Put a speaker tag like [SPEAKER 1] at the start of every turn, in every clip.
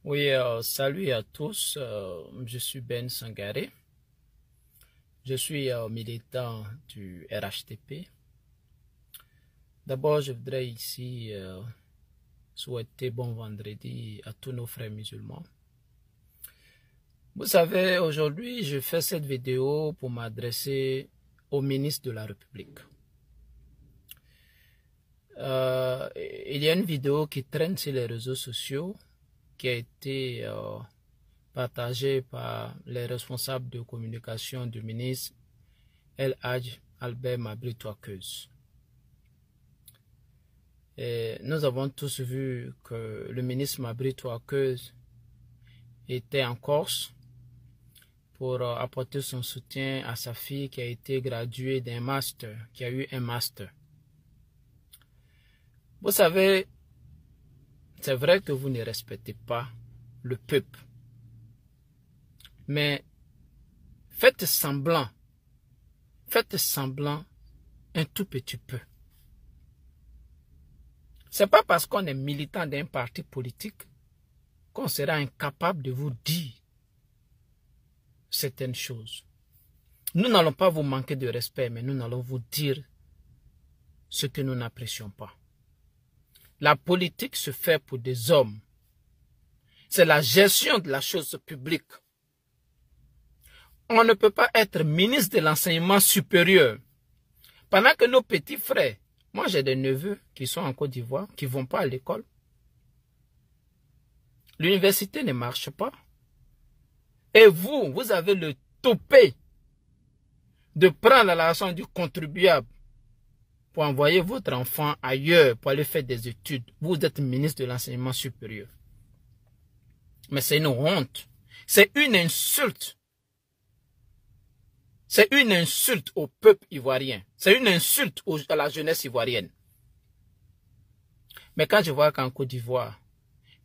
[SPEAKER 1] Oui, salut à tous. Je suis Ben Sangaré. Je suis militant du RHDP. D'abord, je voudrais ici souhaiter bon vendredi à tous nos frères musulmans. Vous savez, aujourd'hui, je fais cette vidéo pour m'adresser au ministre de la République. Il y a une vidéo qui traîne sur les réseaux sociaux qui a été partagée par les responsables de communication du ministre El Hadj Albert Mabry Touakeuz. Nous avons tous vu que le ministre Mabry Touakeuz était en Corse pour apporter son soutien à sa fille qui a été graduée d'un master, qui a eu un master. Vous savez, c'est vrai que vous ne respectez pas le peuple, mais faites semblant un tout petit peu. C'est pas parce qu'on est militant d'un parti politique qu'on sera incapable de vous dire certaines choses. Nous n'allons pas vous manquer de respect, mais nous allons vous dire ce que nous n'apprécions pas. La politique se fait pour des hommes. C'est la gestion de la chose publique. On ne peut pas être ministre de l'enseignement supérieur pendant que nos petits frères, moi j'ai des neveux qui sont en Côte d'Ivoire, qui ne vont pas à l'école. L'université ne marche pas. Et vous avez le toupet de prendre l'argent du contribuable pour envoyer votre enfant ailleurs pour aller faire des études. Vous êtes ministre de l'enseignement supérieur. Mais c'est une honte. C'est une insulte. C'est une insulte au peuple ivoirien. C'est une insulte à la jeunesse ivoirienne. Mais quand je vois qu'en Côte d'Ivoire,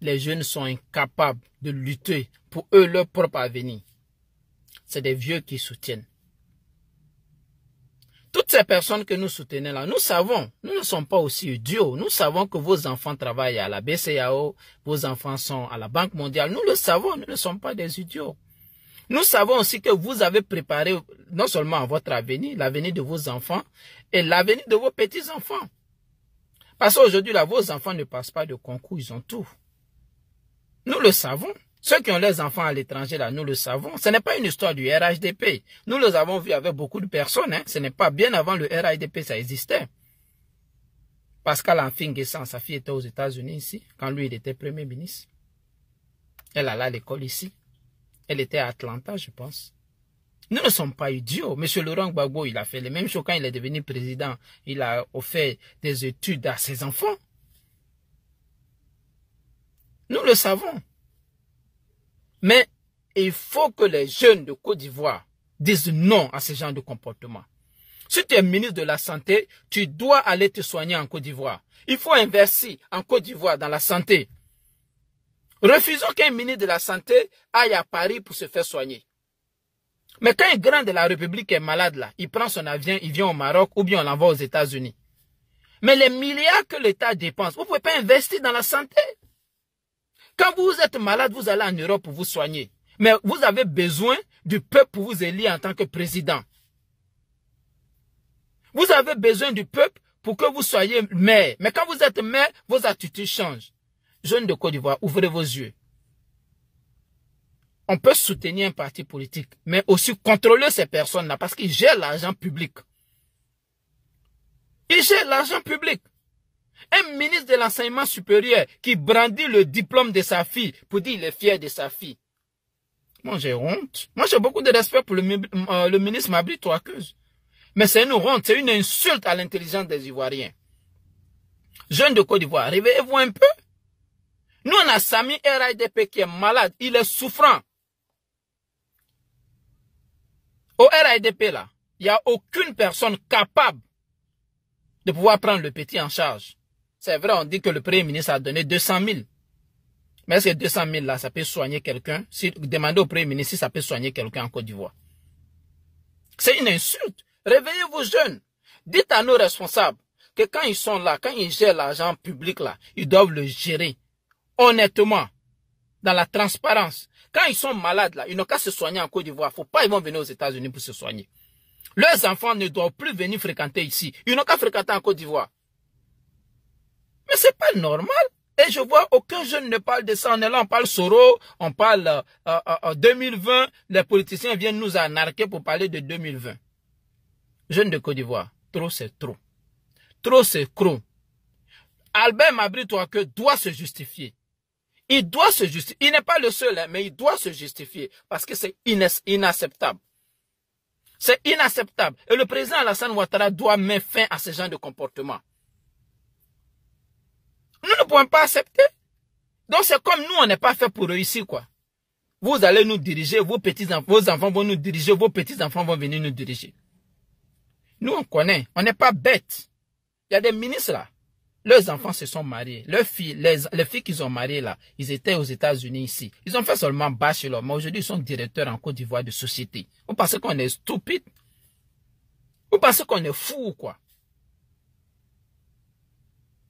[SPEAKER 1] les jeunes sont incapables de lutter pour eux, leur propre avenir, c'est des vieux qui soutiennent. Toutes ces personnes que nous soutenons là, nous savons, nous ne sommes pas aussi idiots. Nous savons que vos enfants travaillent à la BCAO, vos enfants sont à la Banque mondiale. Nous le savons, nous ne sommes pas des idiots. Nous savons aussi que vous avez préparé non seulement votre avenir, l'avenir de vos enfants et l'avenir de vos petits-enfants. Parce qu'aujourd'hui, là, vos enfants ne passent pas de concours, ils ont tout. Nous le savons. Ceux qui ont les enfants à l'étranger, là, nous le savons. Ce n'est pas une histoire du RHDP. Nous les avons vus avec beaucoup de personnes. Hein. Ce n'est pas bien avant le RHDP, ça existait. Pascal Affi-N'Guessan, sa fille était aux États-Unis ici, quand lui, il était Premier ministre. Elle allait à l'école ici. Elle était à Atlanta, je pense. Nous ne sommes pas idiots. Monsieur Laurent Gbagbo, il a fait les mêmes choses quand il est devenu président. Il a offert des études à ses enfants. Nous le savons. Mais il faut que les jeunes de Côte d'Ivoire disent non à ce genre de comportement. Si tu es ministre de la Santé, tu dois aller te soigner en Côte d'Ivoire. Il faut investir en Côte d'Ivoire dans la santé. Refusons qu'un ministre de la Santé aille à Paris pour se faire soigner. Mais quand un grand de la République est malade là, il prend son avion, il vient au Maroc ou bien on l'envoie aux États-Unis. Mais les milliards que l'État dépense, vous ne pouvez pas investir dans la santé. Quand vous êtes malade, vous allez en Europe pour vous soigner. Mais vous avez besoin du peuple pour vous élire en tant que président. Vous avez besoin du peuple pour que vous soyez maire. Mais quand vous êtes maire, vos attitudes changent. Jeunes de Côte d'Ivoire, ouvrez vos yeux. On peut soutenir un parti politique, mais aussi contrôler ces personnes-là parce qu'ils gèrent l'argent public. Ils gèrent l'argent public. Un ministre de l'enseignement supérieur qui brandit le diplôme de sa fille pour dire qu'il est fier de sa fille. Moi, j'ai honte. Moi, j'ai beaucoup de respect pour le ministre Mabry Touakeuz. Mais c'est une honte, c'est une insulte à l'intelligence des Ivoiriens. Jeunes de Côte d'Ivoire, réveillez-vous un peu. Nous, on a Sami RHDP qui est malade, il est souffrant. Au RHDP, là, il n'y a aucune personne capable de pouvoir prendre le petit en charge. C'est vrai, on dit que le Premier ministre a donné 200 000. Mais est-ce que 200 000 là, ça peut soigner quelqu'un? Si demandez au Premier ministre si ça peut soigner quelqu'un en Côte d'Ivoire. C'est une insulte. Réveillez-vous jeunes. Dites à nos responsables que quand ils sont là, quand ils gèrent l'argent public là, ils doivent le gérer honnêtement. dans la transparence. Quand ils sont malades, là, ils n'ont qu'à se soigner en Côte d'Ivoire. Faut pas, ils vont venir aux États-Unis pour se soigner. Leurs enfants ne doivent plus venir fréquenter ici. Ils n'ont qu'à fréquenter en Côte d'Ivoire. Mais c'est pas normal. Et je vois aucun jeune ne parle de ça. On est là, on parle Soro, on parle 2020. Les politiciens viennent nous anarquer pour parler de 2020. Jeunes de Côte d'Ivoire, trop c'est trop. Trop c'est trop. Albert Mabry Touake doit se justifier. Il doit se justifier. Il n'est pas le seul, hein, mais il doit se justifier parce que c'est inacceptable. C'est inacceptable. Et le président Alassane Ouattara doit mettre fin à ce genre de comportement. Nous ne pouvons pas accepter. Donc c'est comme nous, on n'est pas fait pour réussir, quoi. Vous allez nous diriger, vos enfants vont nous diriger, vos petits-enfants vont venir nous diriger. Nous, on connaît, on n'est pas bêtes. Il y a des ministres là. Leurs enfants se sont mariés. Leurs filles, les filles qu'ils ont mariées là, ils étaient aux États-Unis ici. Ils ont fait seulement bachelor, mais aujourd'hui ils sont directeurs en Côte d'Ivoire de société. Vous pensez qu'on est stupide? Vous pensez qu'on est fou ou quoi?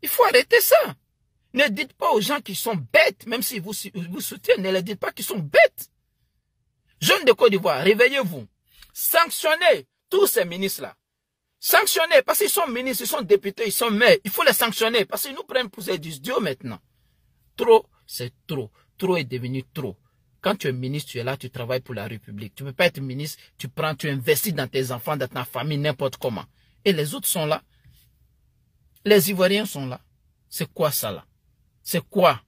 [SPEAKER 1] Il faut arrêter ça. Ne dites pas aux gens qui sont bêtes, même si vous soutiennent, ne leur dites pas qu'ils sont bêtes. Jeunes de Côte d'Ivoire, réveillez-vous. Sanctionnez tous ces ministres-là. Sanctionner, parce qu'ils sont ministres, ils sont députés, ils sont maires. Il faut les sanctionner, parce qu'ils nous prennent pour des idiots maintenant. Trop, c'est trop. Trop est devenu trop. Quand tu es ministre, tu es là, tu travailles pour la République. Tu ne peux pas être ministre, tu investis dans tes enfants, dans ta famille, n'importe comment. Et les autres sont là. Les Ivoiriens sont là. C'est quoi ça là? C'est quoi?